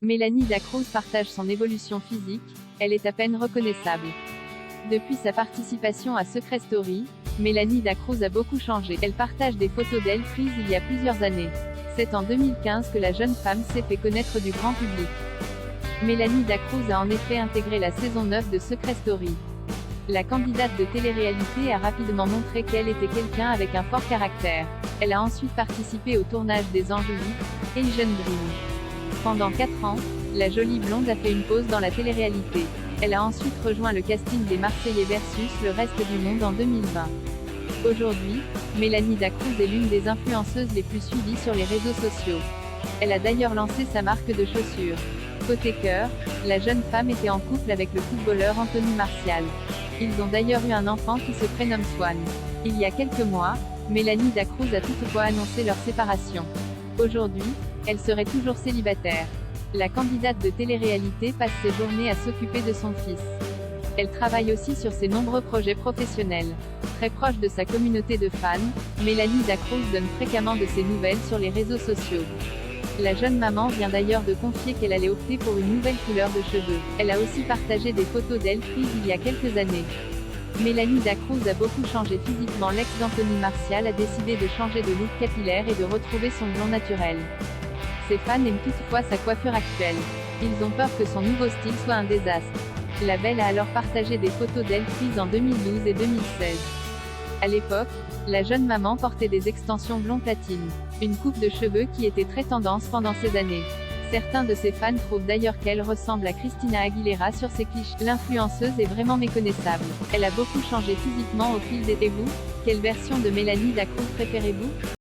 Mélanie Dacruz partage son évolution physique, elle est à peine reconnaissable. Depuis sa participation à Secret Story, Mélanie Dacruz a beaucoup changé. Elle partage des photos d'elle prises il y a plusieurs années. C'est en 2015 que la jeune femme s'est fait connaître du grand public. Mélanie Dacruz a en effet intégré la saison 9 de Secret Story. La candidate de télé-réalité a rapidement montré qu'elle était quelqu'un avec un fort caractère. Elle a ensuite participé au tournage des Angéliques, Asian Dream. Pendant 4 ans, la jolie blonde a fait une pause dans la télé-réalité. Elle a ensuite rejoint le casting des Marseillais versus le reste du monde en 2020. Aujourd'hui, Mélanie Dacruz est l'une des influenceuses les plus suivies sur les réseaux sociaux. Elle a d'ailleurs lancé sa marque de chaussures. Côté cœur, la jeune femme était en couple avec le footballeur Anthony Martial. Ils ont d'ailleurs eu un enfant qui se prénomme Swan. Il y a quelques mois, Mélanie Dacruz a toutefois annoncé leur séparation. Aujourd'hui, elle serait toujours célibataire. La candidate de télé-réalité passe ses journées à s'occuper de son fils. Elle travaille aussi sur ses nombreux projets professionnels. Très proche de sa communauté de fans, Mélanie Dacruz donne fréquemment de ses nouvelles sur les réseaux sociaux. La jeune maman vient d'ailleurs de confier qu'elle allait opter pour une nouvelle couleur de cheveux. Elle a aussi partagé des photos d'elle prises il y a quelques années. Mélanie Dacruz a beaucoup changé physiquement. L'ex d'Anthony Martial a décidé de changer de look capillaire et de retrouver son blond naturel. Ses fans aiment toutefois sa coiffure actuelle. Ils ont peur que son nouveau style soit un désastre. La belle a alors partagé des photos d'elle prises en 2012 et 2016. À l'époque, la jeune maman portait des extensions blond platine, une coupe de cheveux qui était très tendance pendant ces années. Certains de ses fans trouvent d'ailleurs qu'elle ressemble à Christina Aguilera sur ses clichés. L'influenceuse est vraiment méconnaissable. Elle a beaucoup changé physiquement au fil des. Et vous, quelle version de Mélanie Dacruz préférez-vous ?